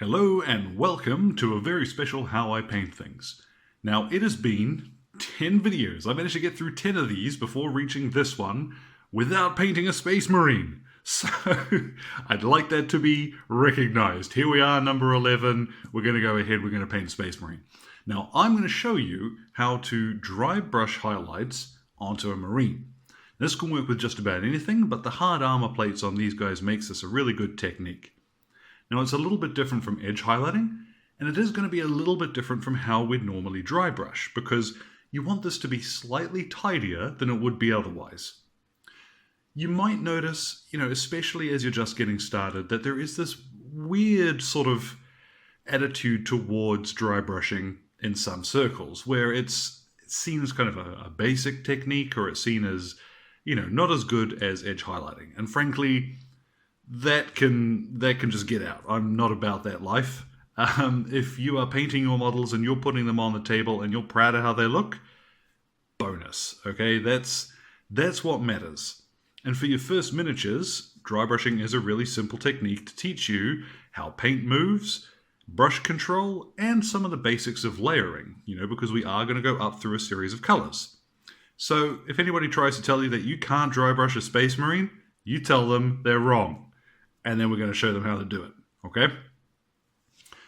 Hello and welcome to a very special How I Paint Things. Now it has been 10 videos. I managed to get through 10 of these before reaching this one without painting a Space Marine. So I'd like that to be recognized. Here we are, number 11. We're going to go ahead, we're going to paint a Space Marine. Now I'm going to show you how to dry brush highlights onto a Marine. This can work with just about anything, but the hard armor plates on these guys makes this a really good technique. Now it's a little bit different from edge highlighting, and it is going to be a little bit different from how we'd normally dry brush, because you want this to be slightly tidier than it would be otherwise. You might notice, especially as you're just getting started, that there is this weird sort of attitude towards dry brushing in some circles, where it's seen as kind of a basic technique, or it's seen as, not as good as edge highlighting. And frankly, that can just get out. I'm not about that life. If you are painting your models and you're putting them on the table and you're proud of how they look, bonus. Okay, that's what matters. And for your first miniatures, dry brushing is a really simple technique to teach you how paint moves, brush control, and some of the basics of layering, because we are going to go up through a series of colors. So if anybody tries to tell you that you can't dry brush a Space Marine, you tell them they're wrong. And then we're going to show them how to do it, okay?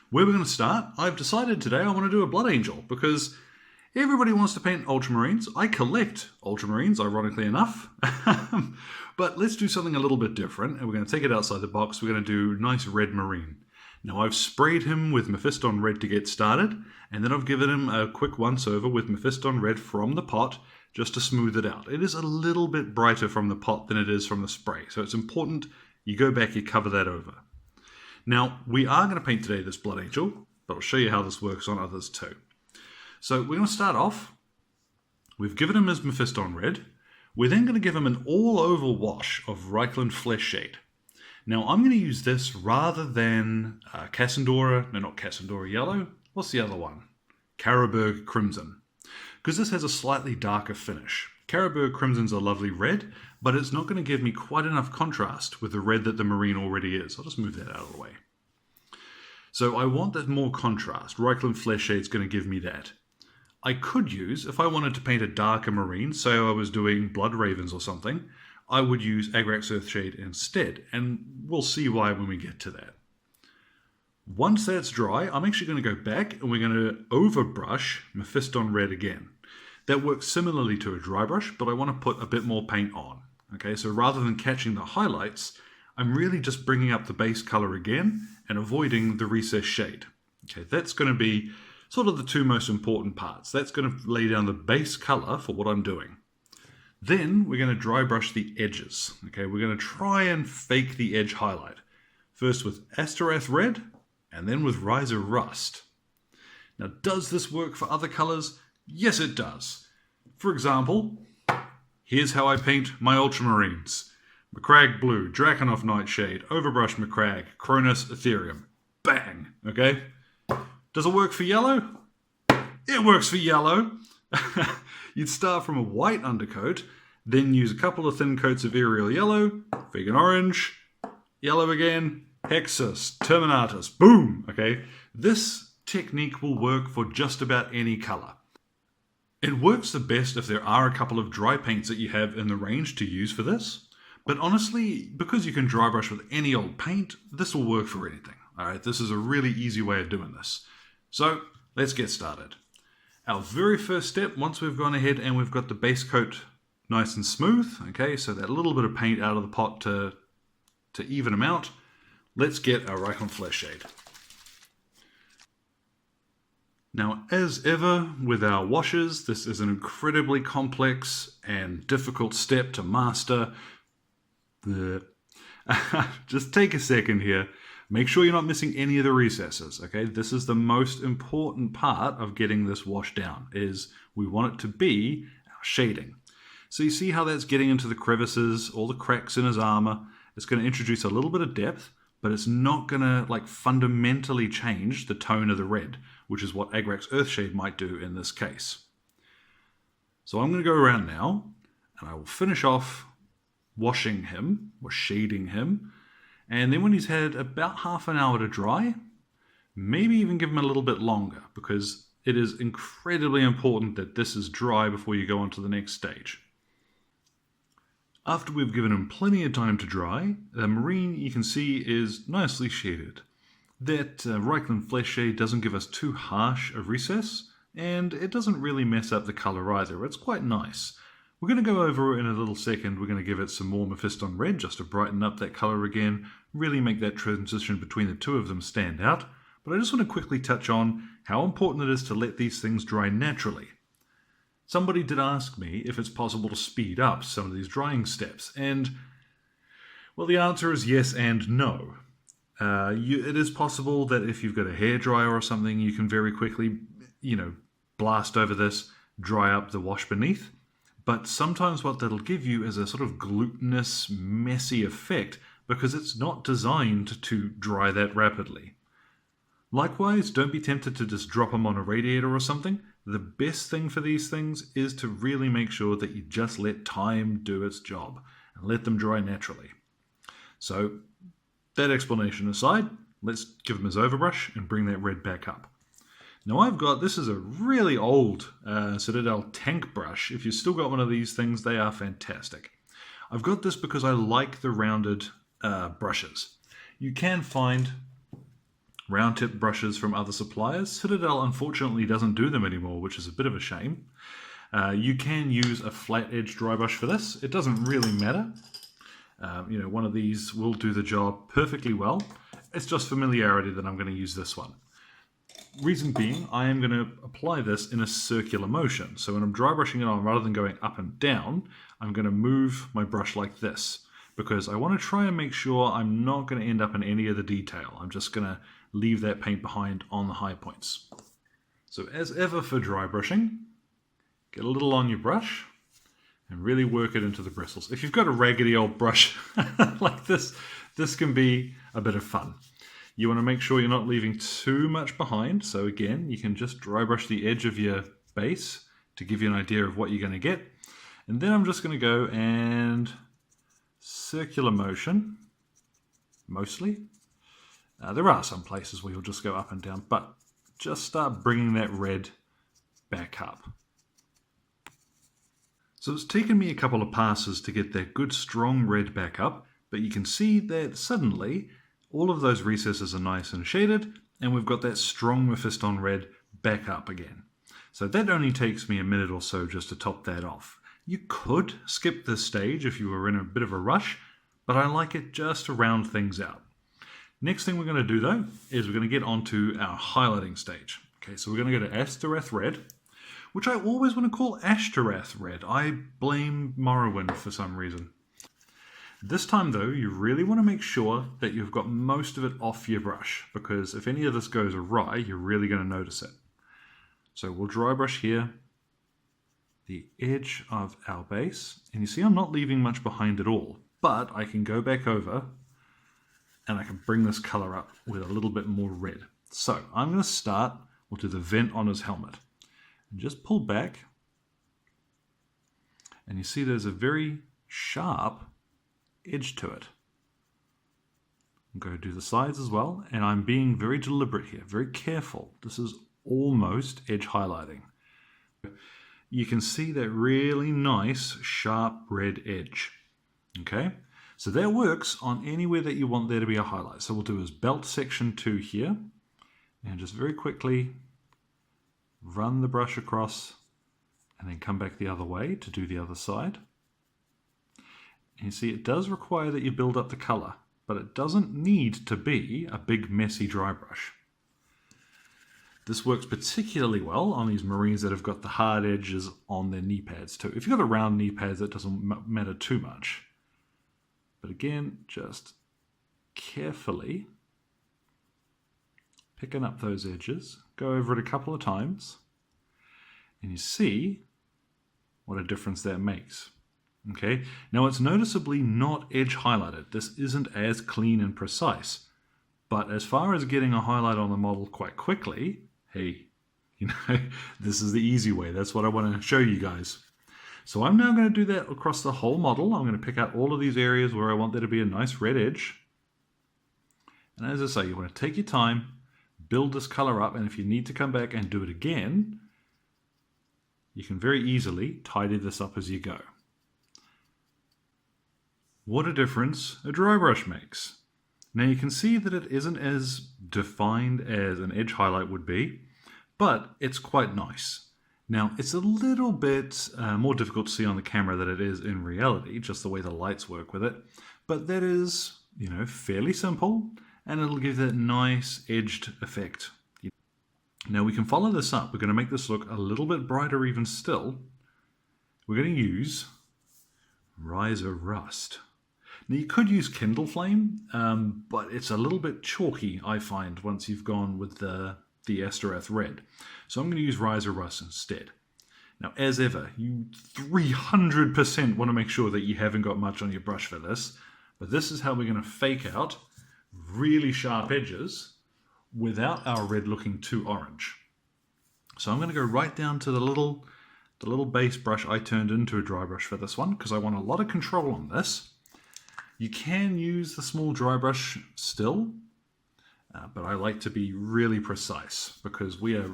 Where we're going to start, I've decided today I want to do a Blood Angel, because everybody wants to paint Ultramarines. I collect Ultramarines, ironically enough. But let's do something a little bit different, and we're going to take it outside the box. We're going to do nice red Marine. Now I've sprayed him with Mephiston Red to get started, and then I've given him a quick once-over with Mephiston Red from the pot, just to smooth it out. It is a little bit brighter from the pot than it is from the spray, so it's important you go back, you cover that over. Now, we are going to paint today this Blood Angel, but I'll show you how this works on others too. So we're going to start off. We've given him his Mephiston Red. We're then going to give him an all-over wash of Reikland Flesh Shade. Now, I'm going to use this rather than not Cassandora Yellow. What's the other one? Carroburg Crimson. Because this has a slightly darker finish. Carroburg Crimson's a lovely red, but it's not going to give me quite enough contrast with the red that the Marine already is. I'll just move that out of the way. So I want that more contrast. Reikland Flesh Shade's going to give me that. I could use, if I wanted to paint a darker Marine, say I was doing Blood Ravens or something, I would use Agrax Earthshade instead, and we'll see why when we get to that. Once that's dry, I'm actually going to go back and we're going to overbrush Mephiston Red again. That works similarly to a dry brush, but I want to put a bit more paint on. Okay, so rather than catching the highlights, I'm really just bringing up the base color again and avoiding the recessed shade. Okay, that's going to be sort of the two most important parts. That's going to lay down the base color for what I'm doing. Then we're going to dry brush the edges. Okay, we're going to try and fake the edge highlight. First with Astartes Red, and then with Riser Rust. Now, does this work for other colors? Yes, it does. For example, here's how I paint my Ultramarines. Macragge Blue, Drakenhof Nightshade, Overbrush Macragge, Cronus Ethereum. Bang! Okay? Does it work for yellow? It works for yellow. You'd start from a white undercoat, then use a couple of thin coats of Aerial Yellow, Vegan Orange, yellow again, Hexus, Terminatus, boom! Okay? This technique will work for just about any color. It works the best if there are a couple of dry paints that you have in the range to use for this. But honestly, because you can dry brush with any old paint, this will work for anything. Alright, this is a really easy way of doing this. So, let's get started. Our very first step, once we've gone ahead and we've got the base coat nice and smooth, okay, so that little bit of paint out of the pot to even them out, let's get our Reikland Flesh Shade. Now, as ever with our washes, this is an incredibly complex and difficult step to master. Just take a second here. Make sure you're not missing any of the recesses, okay? This is the most important part of getting this wash down, is we want it to be our shading. So you see how that's getting into the crevices, all the cracks in his armor. It's going to introduce a little bit of depth, but it's not going to fundamentally change the tone of the red, which is what Agrax Earthshade might do in this case. So I'm going to go around now, and I will finish off washing him, or shading him, and then when he's had about half an hour to dry, Maybe even give them a little bit longer, because it is incredibly important that this is dry before you go on to the next stage. After we've given them plenty of time to dry, the marine you can see is nicely shaded. That Reichland flesh shade doesn't give us too harsh a recess, and it doesn't really mess up the colour either. It's quite nice. We're going to go over in a little second, we're going to give it some more Mephiston red just to brighten up that colour again, really make that transition between the two of them stand out. But I just want to quickly touch on how important it is to let these things dry naturally. Somebody did ask me if it's possible to speed up some of these drying steps, and well, the answer is yes and no. It is possible that if you've got a hairdryer or something, you can very quickly, blast over this, dry up the wash beneath. But sometimes what that'll give you is a sort of glutinous, messy effect because it's not designed to dry that rapidly. Likewise, don't be tempted to just drop them on a radiator or something. The best thing for these things is to really make sure that you just let time do its job and let them dry naturally. So, that explanation aside, let's give them his overbrush and bring that red back up. Now this is a really old Citadel tank brush. If you've still got one of these things, they are fantastic. I've got this because I like the rounded brushes. You can find round tip brushes from other suppliers. Citadel unfortunately doesn't do them anymore, which is a bit of a shame. You can use a flat edge dry brush for this. It doesn't really matter. One of these will do the job perfectly well. It's just familiarity that I'm going to use this one. Reason being, I am going to apply this in a circular motion. So when I'm dry brushing it on, rather than going up and down, I'm going to move my brush like this, because I want to try and make sure I'm not going to end up in any of the detail. I'm just going to leave that paint behind on the high points. So as ever for dry brushing, get a little on your brush and really work it into the bristles. If you've got a raggedy old brush like this can be a bit of fun. You want to make sure you're not leaving too much behind. So again, you can just dry brush the edge of your base to give you an idea of what you're going to get. And then I'm just going to go and circular motion, mostly. There are some places where you'll just go up and down, but just start bringing that red back up. So it's taken me a couple of passes to get that good strong red back up, but you can see that suddenly all of those recesses are nice and shaded, and we've got that strong Mephiston red back up again. So that only takes me a minute or so just to top that off. You could skip this stage if you were in a bit of a rush, but I like it just to round things out. Next thing we're going to do though, is we're going to get onto our highlighting stage. Okay, so we're going to go to Astartes Red, which I always want to call Astartes Red. I blame Morrowind for some reason. This time though, you really want to make sure that you've got most of it off your brush, because if any of this goes awry, you're really going to notice it. So we'll dry brush here, the edge of our base, and you see I'm not leaving much behind at all, but I can go back over and I can bring this color up with a little bit more red. So I'm going to start, we'll do the vent on his helmet, and just pull back, and you see there's a very sharp edge to it. I'm going to do the sides as well, and I'm being very deliberate here, very careful. This is almost edge highlighting. You can see that really nice sharp red edge. Okay, so that works on anywhere that you want there to be a highlight. So we'll do his belt section 2 here, and just very quickly run the brush across and then come back the other way to do the other side. And you see it does require that you build up the color, but it doesn't need to be a big messy dry brush. This works particularly well on these Marines that have got the hard edges on their knee pads too. If you've got the round knee pads, that doesn't matter too much. But again, just carefully picking up those edges, go over it a couple of times, and you see what a difference that makes. Okay, now it's noticeably not edge highlighted. This isn't as clean and precise. But as far as getting a highlight on the model quite quickly, hey, this is the easy way. That's what I want to show you guys. So I'm now going to do that across the whole model. I'm going to pick out all of these areas where I want there to be a nice red edge. And as I say, you want to take your time, build this color up, and if you need to come back and do it again, you can very easily tidy this up as you go. What a difference a dry brush makes. Now you can see that it isn't as defined as an edge highlight would be, but it's quite nice. Now it's a little bit more difficult to see on the camera than it is in reality, just the way the lights work with it, but that is, you know, fairly simple, and it'll give that nice edged effect. Now we can follow this up. We're going to make this look a little bit brighter even still. We're going to use Riser Rust. Now you could use Kindle Flame, but it's a little bit chalky, I find, once you've gone with the Astartes Red. So I'm going to use Riser Rust instead. Now as ever, you 300% want to make sure that you haven't got much on your brush for this, but this is how we're going to fake out really sharp edges without our red looking too orange. So I'm going to go right down to the little base brush I turned into a dry brush for this one, because I want a lot of control on this. You can use the small dry brush still, but I like to be really precise because we are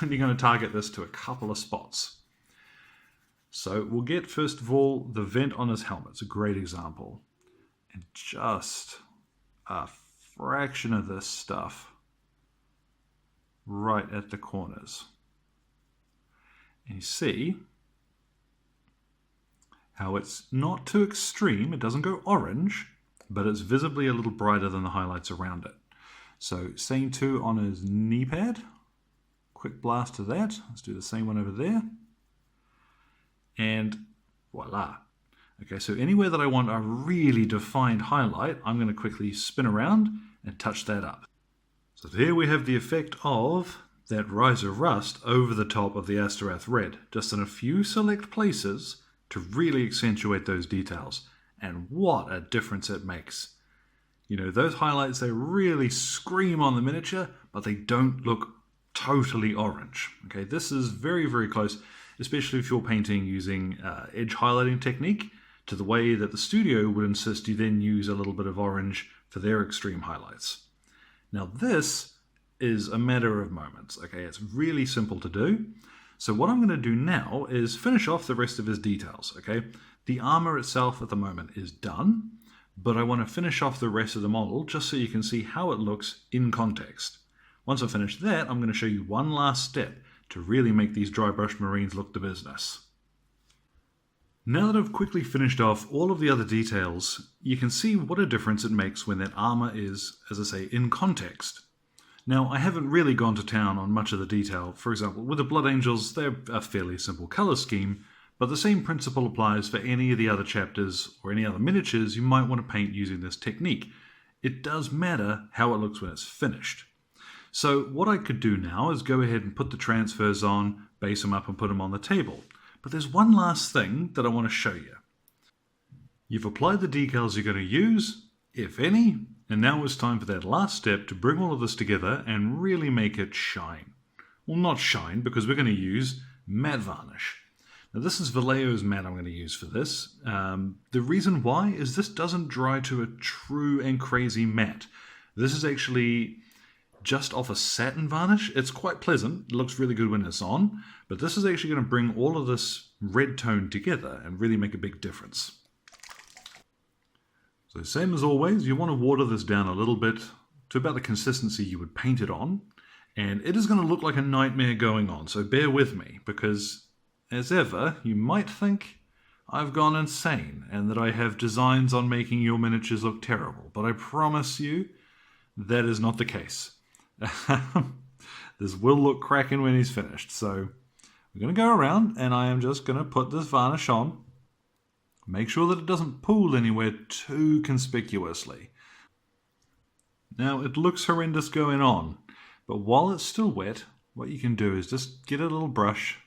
only going to target this to a couple of spots. So we'll get, first of all, the vent on his helmet. It's a great example. And just a fraction of this stuff right at the corners. And you see how it's not too extreme. It doesn't go orange, but it's visibly a little brighter than the highlights around it. So same too on his knee pad. Quick blast of that. Let's do the same one over there. And voila. Okay, so anywhere that I want a really defined highlight, I'm going to quickly spin around and touch that up. So there we have the effect of that Riser Rust over the top of the Astartes Red, just in a few select places to really accentuate those details. And what a difference it makes. You know, those highlights, they really scream on the miniature, but they don't look totally orange. Okay, this is very, very close, especially if you're painting using edge highlighting technique, to the way that the studio would insist you then use a little bit of orange for their extreme highlights. Now this is a matter of moments, okay? It's really simple to do. So what I'm going to do now is finish off the rest of his details, okay? The armor itself at the moment is done, but I want to finish off the rest of the model just so you can see how it looks in context. Once I finish that, I'm going to show you one last step to really make these dry brush marines look the business. Now that I've quickly finished off all of the other details, you can see what a difference it makes when that armor is, as I say, in context. Now, I haven't really gone to town on much of the detail. For example, with the Blood Angels, they're a fairly simple color scheme, but the same principle applies for any of the other chapters or any other miniatures you might want to paint using this technique. It does matter how it looks when it's finished. So what I could do now is go ahead and put the transfers on, base them up and put them on the table. But there's one last thing that I want to show you. You've applied the decals you're going to use, if any, and now it's time for that last step to bring all of this together and really make it shine. Well, not shine, because we're going to use matte varnish. Now this is Vallejo's matte I'm going to use for this. The reason why is this doesn't dry to a true and crazy matte. This is actually just off a satin varnish. It's quite pleasant, it looks really good when it's on, but this is actually going to bring all of this red tone together and really make a big difference. So same as always, you want to water this down a little bit to about the consistency you would paint it on, and it is going to look like a nightmare going on, so bear with me, because as ever, you might think I've gone insane and that I have designs on making your miniatures look terrible, but I promise you that is not the case. This will look cracking when he's finished. So we're going to go around and I am just going to put this varnish on. Make sure that it doesn't pool anywhere too conspicuously. Now it looks horrendous going on, but while it's still wet, what you can do is just get a little brush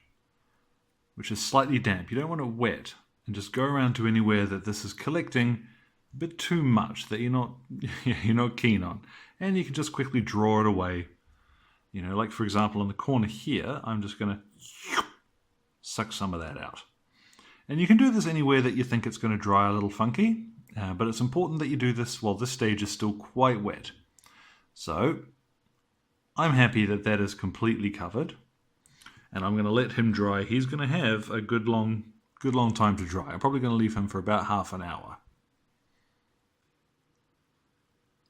which is slightly damp. You don't want it wet, and just go around to anywhere that this is collecting a bit too much that you're not keen on. And you can just quickly draw it away. You know, like for example in the corner here, I'm just going to suck some of that out. And you can do this anywhere that you think it's going to dry a little funky, but it's important that you do this while this stage is still quite wet. So I'm happy that that is completely covered. And I'm going to let him dry. He's going to have a good long time to dry. I'm probably going to leave him for about half an hour.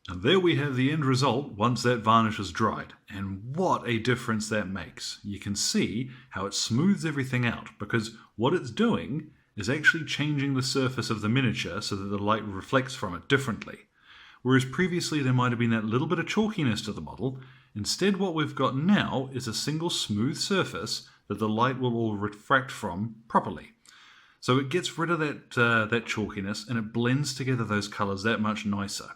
And there we have the end result once that varnish is dried. And what a difference that makes. You can see how it smooths everything out, because what it's doing is actually changing the surface of the miniature so that the light reflects from it differently. Whereas previously there might have been that little bit of chalkiness to the model, instead what we've got now is a single smooth surface that the light will all refract from properly. So it gets rid of that chalkiness, and it blends together those colours that much nicer.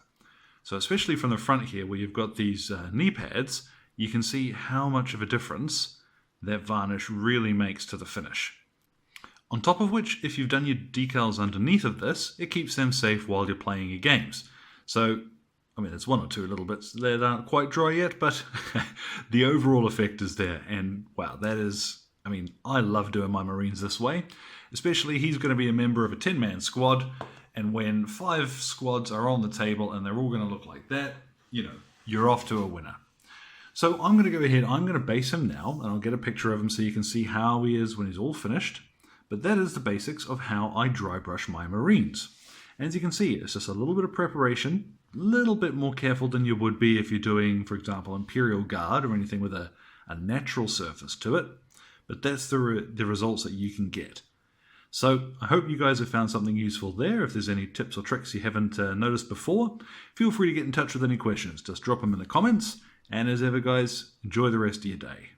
So especially from the front here where you've got these knee pads, you can see how much of a difference that varnish really makes to the finish. On top of which, if you've done your decals underneath of this, it keeps them safe while you're playing your games. So, I mean, there's one or two little bits that aren't quite dry yet, but the overall effect is there. And wow, that is, I mean, I love doing my Marines this way. Especially he's going to be a member of a 10-man squad. And when 5 squads are on the table and they're all going to look like that, you know, you're off to a winner. So I'm going to go ahead, I'm going to base him now, and I'll get a picture of him so you can see how he is when he's all finished. But that is the basics of how I dry brush my Marines. As you can see, it's just a little bit of preparation, a little bit more careful than you would be if you're doing, for example, Imperial Guard or anything with a natural surface to it. But that's the results that you can get. So I hope you guys have found something useful there. If there's any tips or tricks you haven't noticed before, feel free to get in touch with any questions. Just drop them in the comments. And as ever, guys, enjoy the rest of your day.